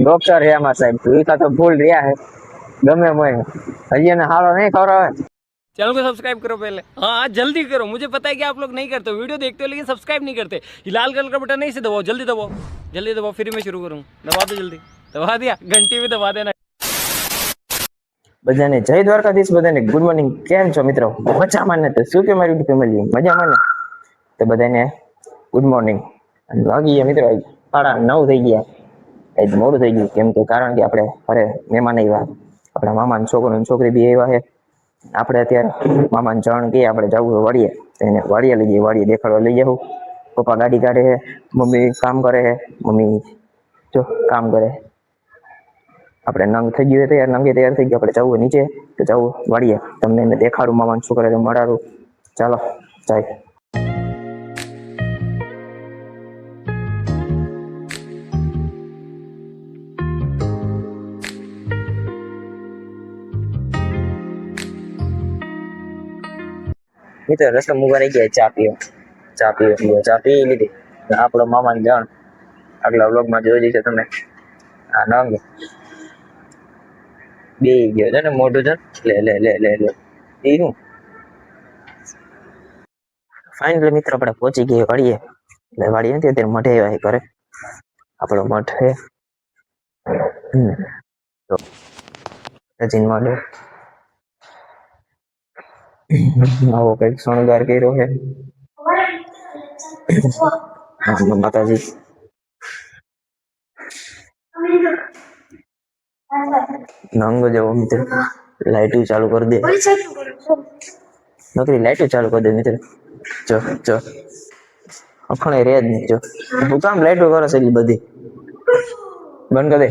Doctor હે આમાં સાહેબ, ઈ તો ભૂલ રહ્યા હે ગમે હોય હજી એને હારો નહીં ખવડાવે। चैनल को सब्सक्राइब करो पहले। हाँ जल्दी करो, मुझे पता है कि आप लोग नहीं करते, वीडियो देखते हो लेकिन सब्सक्राइब नहीं करते। ये लाल कलर का बटन नहीं से दबाओ, जल्दी दबाओ, जल्दी दबाओ, फिर मैं शुरू करूँ। दबा दो जल्दी, दबा दिया, घंटी भी दबा देना। બધાને જય દ્વારકાધીશ, બધાને ગુડ મોર્નિંગ। કેમ છો મિત્રો? મજામાં ને? તો શું કે મારી ફેમિલી મજામાં ને? તો બધાને ગુડ મોર્નિંગ। વાગી ગયા મિત્રો 9:30 થઈ ગયા। એ મોડું થઈ ગયું કેમ કે કારણ કે આપણે ઘરે મહેમાન આવ્યા, આપણા મામા છોકરો અને છોકરી બી આવ્યા છે। આપણે અત્યારે મામાને જણ કે આપણે જવું વાડીએ, એને વાડીએ લઈ જઈએ, વાડીએ દેખાડવા લઈ જાઉં। પપ્પા ગાડી કાઢે છે, મમ્મી કામ કરે છે, મમ્મી જો કામ કરે। આપણે નંગ થઈ ગયું તૈયાર, નંગે તૈયાર થઈ ગયો, આપણે જવું નીચે તો જવું વાડીએ, તમને એને દેખાડું, મામાના છોકરાને મળાડું। ચાલો જાય। મિત્રો રસ્તો મુગા રહી ગયા, ચા પી લીધી। આપણો મામાને જાણ આગલા વ્લોગમાં જોઈ જશે તમે। આ નંગ બે ગયો છે ને મોઢું છે, લે લે લે લે લે એ શું ફાઇનલી મિત્રો આપણે પહોંચી ગયા વાડીએ। એટલે વાડીએ નથી અત્યારે મઠે આવ્યા ઘરે, આપણો મઠ છે। સચિન માંડો આવો કઈક શણગાર કર્યો છે। માતાજી નંગ જવો મિત્ર, લાઈટ ચાલુ કરી દે, નકરી લાઈટ ચાલુ કરી દે મિત્ર। જો જો અખણે રે જ નહીં, જો હું કામ લાઈટો કરે છે એટલી બધી, બંધ કરી દે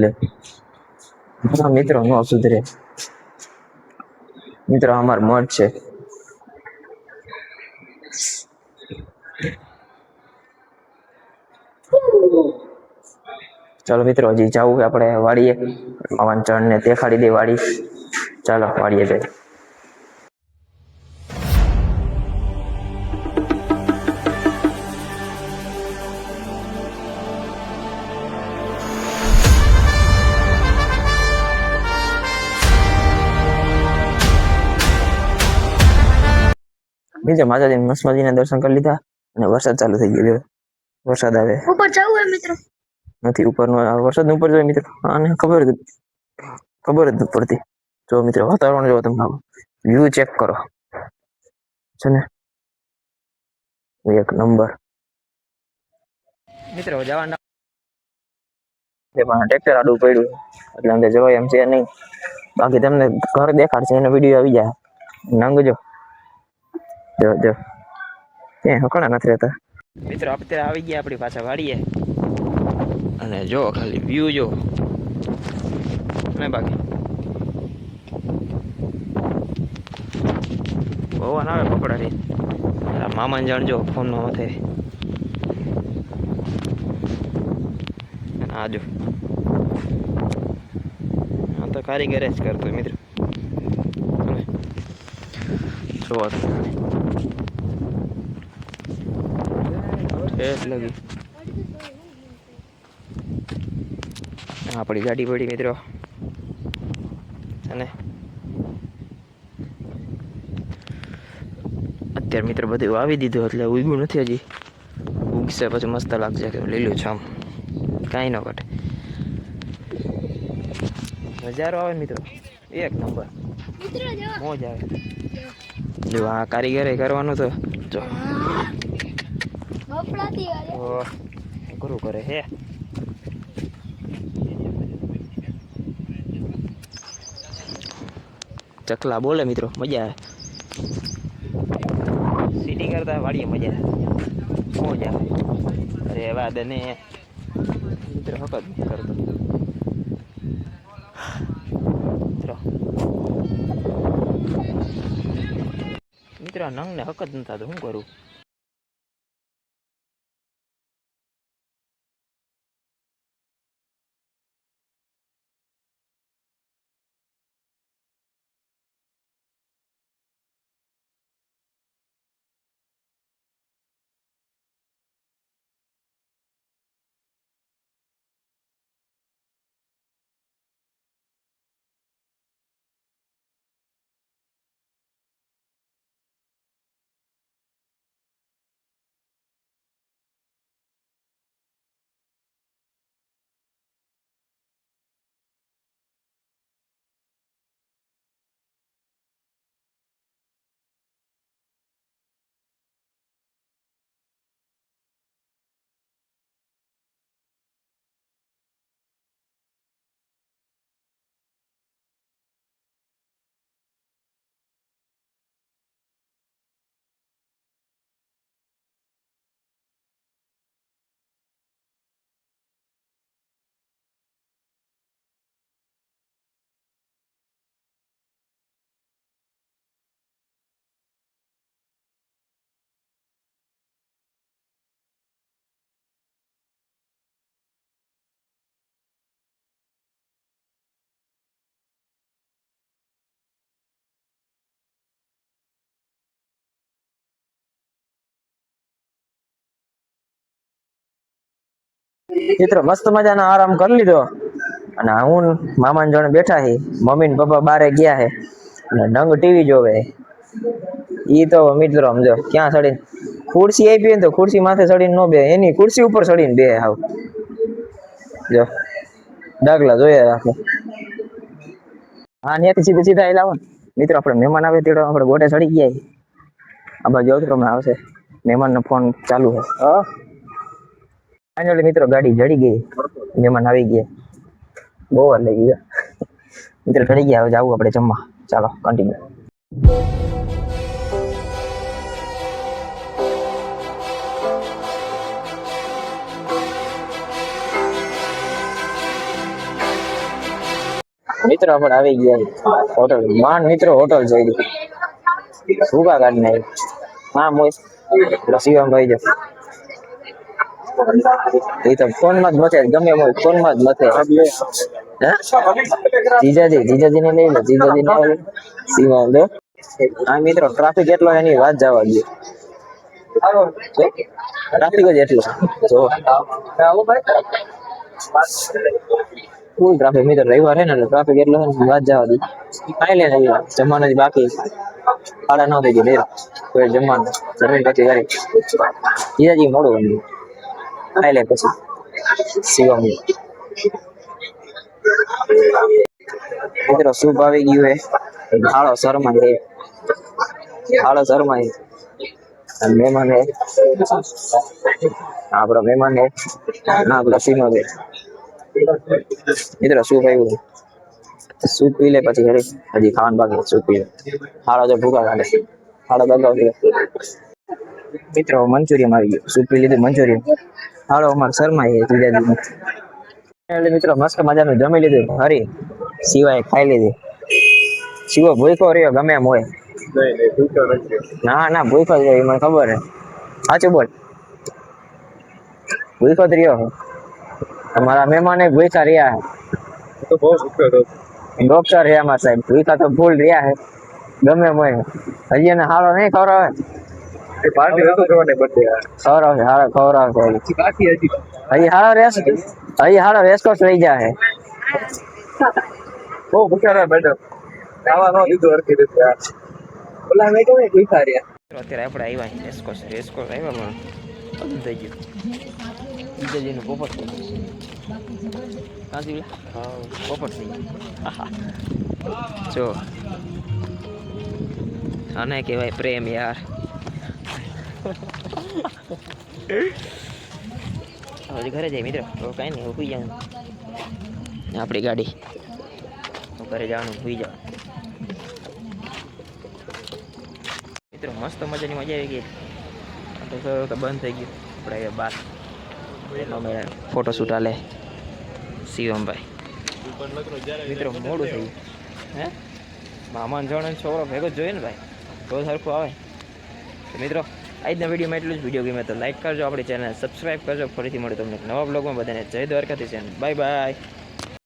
લે। હા મિત્રો નો સુધરે મિત્રો, અમાર મઠ છે। ચાલો મિત્રો હજી જવું આપણે વાડીએ, મામાન ચણ ને દેખાડી દે વાડી। ચાલો વાડીએ જઈએ। બીજા માતાજી મસમાજીના દર્શન કરી લીધા અને વરસાદ ચાલુ થઈ ગયો। વરસાદ આવે ઉપર જવું હોય મિત્રો, નથી ઉપર નો વરસાદ ઉપર જોઈએ મિત્રો, આને ખબર જ નથી પડતી। જો મિત્રો વાતાવરણ જો તમે વ્યૂ ચેક કરો છે ને, એક નંબર। મિત્રો જવાના ટ્રેક્ટર આડું પડ્યું એટલે અંદર જવાય એમ છે નહીં, બાકી તમને ઘર દેખાડશે એનો વિડીયો આવી જાય। નંગ જો જો જો એ હકણા નથી રહેતા મિત્રો। અત્યારે આવી ગયા આપણી પાછા વાડીએ અને જો ખાલી વ્યૂ જો ને, બાકી પવન આવે પકડાથી। મામાને જાણજો ફોનમાં માથે આજો, આ તો કારીગર જ કરતો મિત્રો। જોવા લગી આપણી ગાડી પડી મિત્રો, અને અત્યારે મિત્રો બધું વાવી દીધું એટલે ઉગ્યું નથી હજી, ઉગશે પછી મસ્ત લાગશે કે લીલું છામ, કાંઈ ન ઘટે। નજારો આવે મિત્રો એક નંબર, મોજ આવે। જો આ કારીગરે કરવાનું તો જો ઘરું કરે હે, ચકલા બોલે મિત્રો, મજા આવે। સિટી કરતા વાડીએ મજા આવે, મોજ આવે। અરે વાદ ને મિત્રો હકત કરતો મિત્રો, નંગ ને હકત નથી થતું, શું કરું? મિત્રો મસ્ત મજાનો આરામ કરી લીધો અને હું મામા જોડે બેઠા છે. મમ્મી ને પપ્પા બારે ગયા છે અને ડંગ ટીવી જોવે. ઈ તો મિત્રો સમજો ક્યાં ચડીને ખુરશી આપી ને તો ખુરશી માથે ચડીને નો બે, એની ખુરશી ઉપર ચડીને બે હાવ જો ડાગલા જોઈએ રાખે. હા ત્યાંથી સીધા સીધા લાવો ને મિત્રો. આપણે મહેમાન આવે તેડો આપણે ગોટે ચડી ગયા. આ બાજુ આવતો હમણાં આવશે. મહેમાનનો ફોન ચાલુ છે. ફાઇનલી મિત્રો ગાડી જડી ગઈ, મહેમાન આવી ગયા. બહુ વાર લઈ ગયા મિત્રો, ચડી ગયા. હવે જાવું આપણે જમવા. ચાલો કન્ટિન્યુ. મિત્રો આપણે આવી ગયા હોટલ. માન મિત્રો હોટલ જોઈ ભૂકા કાઢી નાખી. હા મોય શિવમભાઈ જો એ તો ફોન માં જ મથે, ગમે હોય ફોન માં જ મથે. જીજાજી ને લઈ લો, જીજાજી ને શિવમ દો. હા મિત્રો ટ્રાફિક એટલો એની વાત જવા દે. ટ્રાફિક જ એટલો જો ફૂલ ટ્રાફિક મિત્રો. રવિવાર છે ને ટ્રાફિક એટલો વાત જવા દે. ખાઈ લે જમવાનું બાકી 9:30 થઈ ગયું. કોઈ જમવાનું જમીન પછી કરી જીજાજી મોડું બન્યું. ખાઈ લે પછી શિવમ મિત્રો સૂપ આવી ગયું હે. હાળો શર્મા હે, હાળો શર્મા હે. અને મહેમાન હે આપણો મહેમાન હે ના પેલા સીનો હે. મિત્રો સૂપ આવ્યું. સૂપ પી લે પછી હજી ખાવાનું બાકી. સૂપ પી લે હાળો જો ભૂકા કાઢે. હાળો દગાવ દે મિત્રો. મંચુરિયન આવી ગયું. સૂપ પી લીધું મંચુરિયન. હાલો અમારે શર્મા છે જીજાજી. એટલે મિત્રો મસ્ત મજાનું જમી લીધું. હરી સિવાય ખાઈ લીધી. શિવો ભૂખો રહ્યો ગમે એમ હોય. ના ના ભૂખો જ રહ્યો, મને ખબર હે. સાચું બોલ, ભૂખો જ રહ્યો. તમારા મહેમાન ભૂખા રહ્યા હે. ડોક્ટર હે અમારા સાહેબ. ભૂખા તો ફૂલ રહ્યા હે ગમે એમ હોય. હજી એને હારો નહીં ખવડાવે. હજી હારો રેસકોર્સ લઈ જાય. બહુ ભૂખ્યા બેઠો. અત્યારે આપણે આવ્યા રેસકોર્સ આવ્યા પણ થઈ ગયું. બીજાજીનું પોપટ થઈ ગયું. કાંજી પોપટ થઈ ગયું. જો આને કહેવાય પ્રેમ યાર. હજી ઘરે જાય મિત્રો. તો કાંઈ નહીં, સુઈ જવાનું. આપણી ગાડી ઘરે જવાનું, સુઈ જાવ મિત્રો. મસ્ત મજાની મજા આવી ગઈ. તો બંધ થઈ ગયું. આપણે બાર ફોટોશૂટ હાલે શિવમભાઈ. મિત્રો મોડું થઈ ગયું હે. મામાન જણ છોકરો ભેગો જોઈએ ને ભાઈ, તો સરખું આવે. મિત્રો આજના વિડીયોમાં એટલું જ. વિડીયો ગમે તો લાઈક કરજો, આપણી ચેનલ સબસ્ક્રાઈબ કરજો. ફરીથી મળે તમને નવા બ્લોગમાં. બધાને જય દ્વારકાથી ચેનલ. Bye bye.